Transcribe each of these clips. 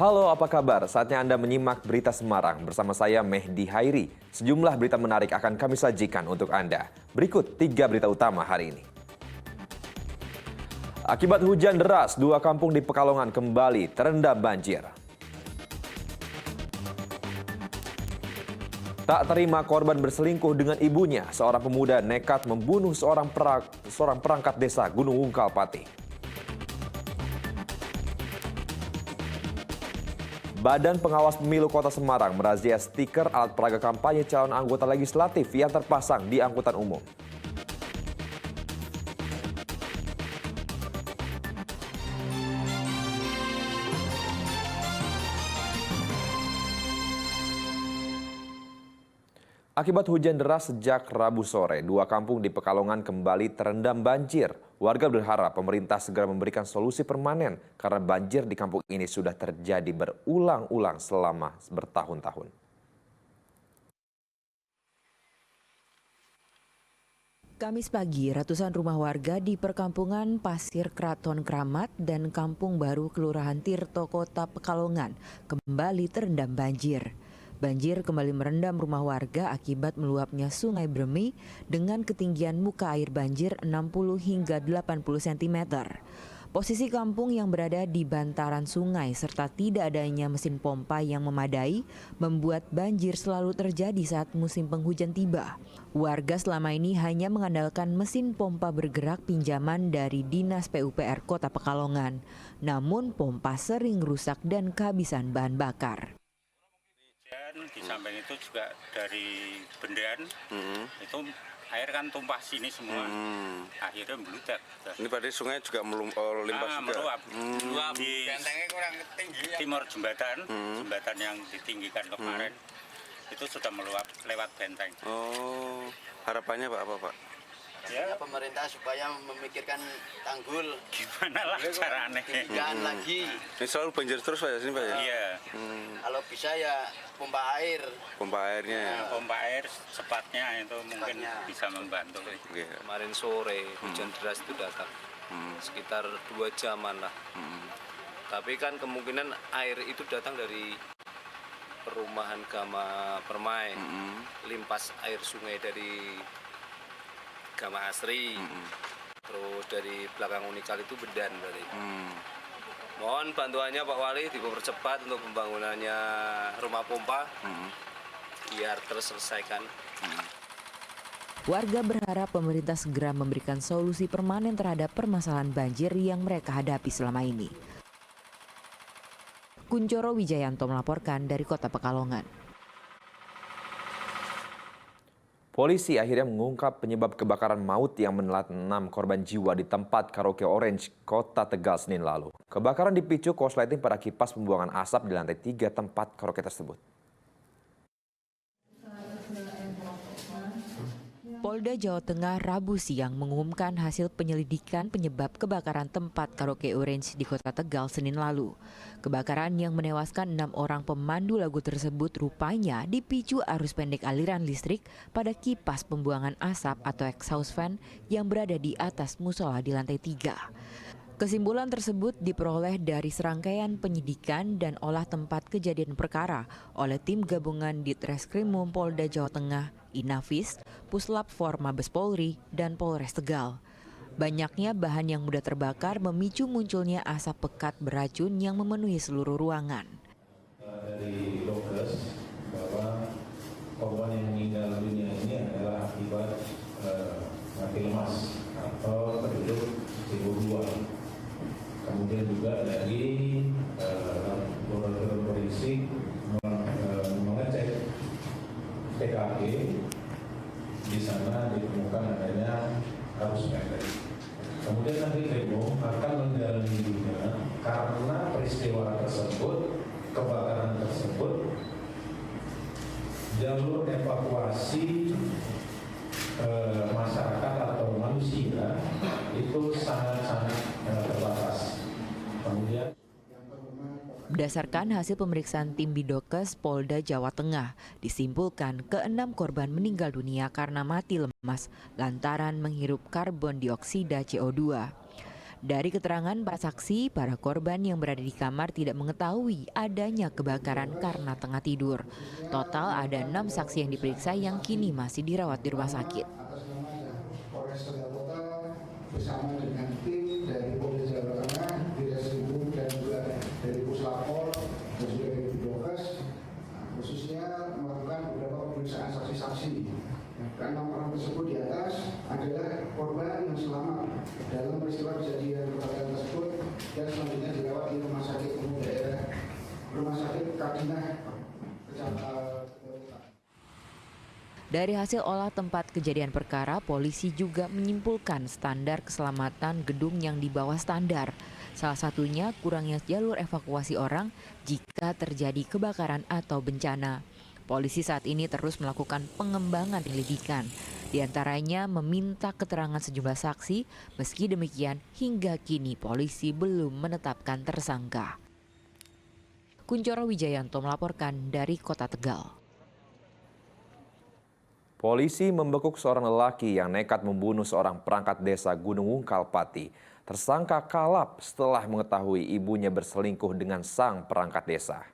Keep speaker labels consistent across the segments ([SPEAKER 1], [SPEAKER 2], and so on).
[SPEAKER 1] Halo, apa kabar? Saatnya Anda menyimak Berita Semarang bersama saya Mehdi Hairi. Sejumlah berita menarik akan kami sajikan untuk Anda. Berikut 3 berita utama hari ini. Akibat hujan deras, 2 kampung di Pekalongan kembali terendam banjir. Tak terima korban berselingkuh dengan ibunya, seorang pemuda nekat membunuh seorang perangkat desa Gunung Wungkal Pati. Badan Pengawas Pemilu Kota Semarang merazia stiker alat peraga kampanye calon anggota legislatif yang terpasang di angkutan umum. Akibat hujan deras sejak Rabu sore, 2 kampung di Pekalongan kembali terendam banjir. Warga berharap pemerintah segera memberikan solusi permanen karena banjir di kampung ini sudah terjadi berulang-ulang selama bertahun-tahun.
[SPEAKER 2] Kamis pagi, ratusan rumah warga di perkampungan Pasir Kraton Kramat dan Kampung Baru Kelurahan Tirto Kota Pekalongan kembali terendam banjir. Banjir kembali merendam rumah warga akibat meluapnya Sungai Bremi dengan ketinggian muka air banjir 60 hingga 80 cm. Posisi kampung yang berada di bantaran sungai serta tidak adanya mesin pompa yang memadai membuat banjir selalu terjadi saat musim penghujan tiba. Warga selama ini hanya mengandalkan mesin pompa bergerak pinjaman dari Dinas PUPR Kota Pekalongan. Namun pompa sering rusak dan kehabisan bahan bakar.
[SPEAKER 3] Di samping itu juga dari bendean itu air kan tumpah sini semua, akhirnya meludak.
[SPEAKER 4] Ini berarti sungai juga limpah juga?
[SPEAKER 3] Meluap. Di timur jembatan, jembatan yang ditinggikan kemarin, itu sudah meluap lewat benteng.
[SPEAKER 4] Oh, harapannya Pak apa Pak?
[SPEAKER 5] Ya, pemerintah supaya memikirkan tanggul.
[SPEAKER 3] Gimana lah caranya?
[SPEAKER 5] Ketinggian lagi.
[SPEAKER 4] Ini selalu banjir terus Pak ya sini Pak ya?
[SPEAKER 3] Iya.
[SPEAKER 5] Kalau bisa ya pompa air.
[SPEAKER 4] Pompa airnya ya?
[SPEAKER 3] Pompa air cepatnya itu mungkin bisa membantu.
[SPEAKER 6] Kemarin sore hujan deras itu datang, sekitar 2 jaman lah. Tapi kan kemungkinan air itu datang dari perumahan Gama Permai, limpas air sungai dari Gama Asri, terus dari belakang Unikal itu Bendan berarti. Mohon bantuannya Pak Wali dipercepat untuk pembangunannya rumah pompa biar terselesaikan.
[SPEAKER 2] Warga berharap pemerintah segera memberikan solusi permanen terhadap permasalahan banjir yang mereka hadapi selama ini. Kuncoro Wijayanto melaporkan dari Kota Pekalongan.
[SPEAKER 1] Polisi akhirnya mengungkap penyebab kebakaran maut yang menelan 6 korban jiwa di tempat karaoke Orange, Kota Tegal, Senin lalu. Kebakaran dipicu korsleting pada kipas pembuangan asap di lantai 3 tempat karaoke tersebut.
[SPEAKER 2] Polda Jawa Tengah Rabu siang mengumumkan hasil penyelidikan penyebab kebakaran tempat karaoke Orange di Kota Tegal Senin lalu. Kebakaran yang menewaskan 6 orang pemandu lagu tersebut rupanya dipicu arus pendek aliran listrik pada kipas pembuangan asap atau exhaust fan yang berada di atas musola di lantai 3. Kesimpulan tersebut diperoleh dari serangkaian penyidikan dan olah tempat kejadian perkara oleh tim gabungan Ditreskrimum Polda Jawa Tengah, Inafis, Puslap For Mabes Polri, dan Polres Tegal. Banyaknya bahan yang mudah terbakar memicu munculnya asap pekat beracun yang memenuhi seluruh ruangan.
[SPEAKER 7] Dari dokes bahwa korban yang meninggal dunia ini adalah akibat mati lemas atau terduduk CO2. Kemudian juga dari laboratorium forensik mengecek TKP, di sana ditemukan adanya arus pendek. Kemudian nanti Remo akan mendalami juga karena peristiwa tersebut, kebakaran tersebut, jalur evakuasi masyarakat atau manusia itu sangat-sangat terbatas. Kemudian
[SPEAKER 2] Berdasarkan hasil pemeriksaan tim Bidokes Polda Jawa Tengah, disimpulkan ke-6 korban meninggal dunia karena mati lemas lantaran menghirup karbon dioksida CO2. Dari keterangan para saksi, para korban yang berada di kamar tidak mengetahui adanya kebakaran karena tengah tidur. Total ada 6 saksi yang diperiksa yang kini masih dirawat di rumah sakit.
[SPEAKER 8] Atas nama Polres Kota bersama dengan tim dari Polda Jawa Tengah, Direskrimum dan juga dari Puslapor dan juga dari Dokes, khususnya melakukan beberapa pemeriksaan saksi-saksi. Karena orang tersebut di atas adalah korban yang selamat dalam peristiwa kejadian kebakaran tersebut dan selanjutnya dirawat di Rumah Sakit Umum Daerah Rumah Sakit Kadinah Kecamatan.
[SPEAKER 2] Dari hasil olah tempat kejadian perkara, polisi juga menyimpulkan standar keselamatan gedung yang di bawah standar. Salah satunya kurangnya jalur evakuasi orang jika terjadi kebakaran atau bencana. Polisi saat ini terus melakukan pengembangan penyelidikan. Di antaranya meminta keterangan sejumlah saksi, meski demikian hingga kini polisi belum menetapkan tersangka. Kuncoro Wijayanto melaporkan dari Kota Tegal.
[SPEAKER 1] Polisi membekuk seorang lelaki yang nekat membunuh seorang perangkat desa Gunung Wungkal Pati. Tersangka kalap setelah mengetahui ibunya berselingkuh dengan sang perangkat desa.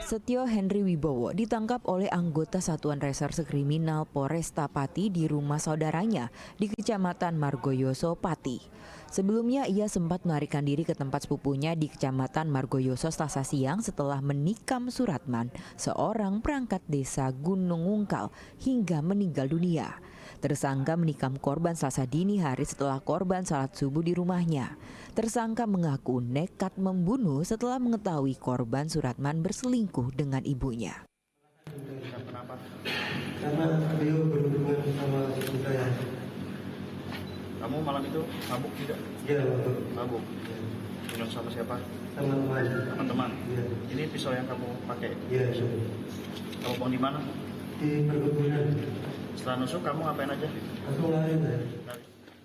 [SPEAKER 2] Setio Henry Wibowo ditangkap oleh anggota Satuan Reserse Kriminal Polresta Pati di rumah saudaranya di Kecamatan Margoyoso, Pati. Sebelumnya ia sempat melarikan diri ke tempat sepupunya di Kecamatan Margoyoso Selasa siang setelah menikam Suratman, seorang perangkat desa Gunung Wungkal, hingga meninggal dunia. Tersangka menikam korban Selasa dini hari setelah korban salat subuh di rumahnya. Tersangka mengaku nekat membunuh setelah mengetahui korban Suratman berselingkuh dengan ibunya.
[SPEAKER 8] Karena beliau berhubungan sama ibu saya.
[SPEAKER 9] Kamu malam itu mabuk tidak?
[SPEAKER 8] Iya, betul.
[SPEAKER 9] Mabuk. Minum sama siapa?
[SPEAKER 8] Teman-teman.
[SPEAKER 9] Teman-teman.
[SPEAKER 8] Iya.
[SPEAKER 9] Ini pisau yang kamu pakai?
[SPEAKER 8] Iya, betul.
[SPEAKER 9] Kamu buang di mana?
[SPEAKER 8] Di perkebunan.
[SPEAKER 9] Setelah nusuk kamu ngapain aja?
[SPEAKER 8] Aku lari.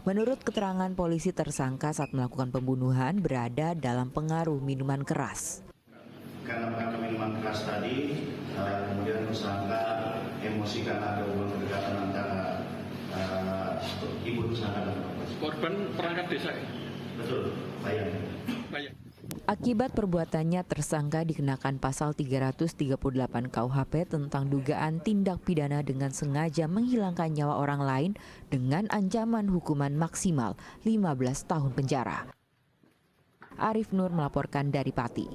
[SPEAKER 2] Menurut keterangan polisi, tersangka saat melakukan pembunuhan berada dalam pengaruh minuman keras.
[SPEAKER 10] Karena pengaruh minuman keras tadi, kemudian tersangka emosi karena ada hubungan kedekatan antara ibu tersangka dan
[SPEAKER 9] Korban perangkat desa ya?
[SPEAKER 10] Betul, bayang.
[SPEAKER 2] Akibat perbuatannya, tersangka dikenakan pasal 338 KUHP tentang dugaan tindak pidana dengan sengaja menghilangkan nyawa orang lain dengan ancaman hukuman maksimal 15 tahun penjara. Arif Nur melaporkan dari Pati.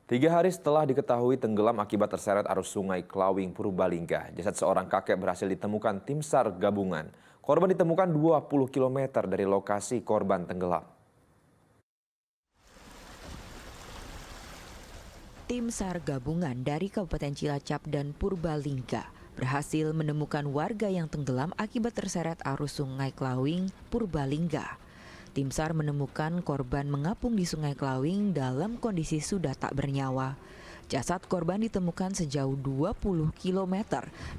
[SPEAKER 1] 3 hari setelah diketahui tenggelam akibat terseret arus sungai Klawing, Purbalingga, jasad seorang kakek berhasil ditemukan tim SAR gabungan. Korban ditemukan 20 km dari lokasi korban tenggelam.
[SPEAKER 2] Tim SAR gabungan dari Kabupaten Cilacap dan Purbalingga berhasil menemukan warga yang tenggelam akibat terseret arus sungai Klawing, Purbalingga. Tim SAR menemukan korban mengapung di sungai Klawing dalam kondisi sudah tak bernyawa. Jasad korban ditemukan sejauh 20 km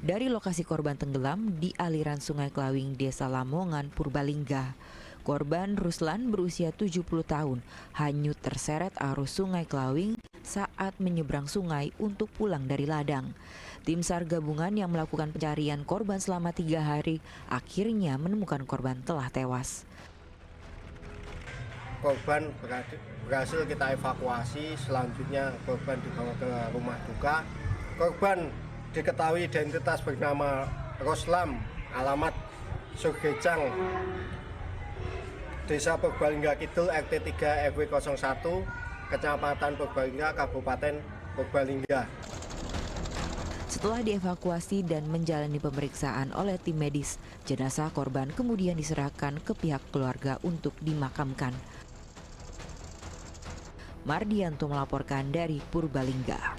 [SPEAKER 2] dari lokasi korban tenggelam di aliran sungai Klawing, Desa Lamongan, Purbalingga. Korban Ruslan berusia 70 tahun hanyut terseret arus sungai Klawing saat menyeberang sungai untuk pulang dari ladang. Tim SAR gabungan yang melakukan pencarian korban selama 3 hari akhirnya menemukan korban telah tewas.
[SPEAKER 11] Korban berhasil kita evakuasi, selanjutnya korban dibawa ke rumah duka. Korban diketahui identitas bernama Roslam, alamat Sugejang, Desa Purbalingga Kidul, RT 3 RW 01, Kecamatan Purbalingga, Kabupaten Purbalingga.
[SPEAKER 2] Setelah dievakuasi dan menjalani pemeriksaan oleh tim medis, jenazah korban kemudian diserahkan ke pihak keluarga untuk dimakamkan. Mardianto melaporkan dari Purbalingga.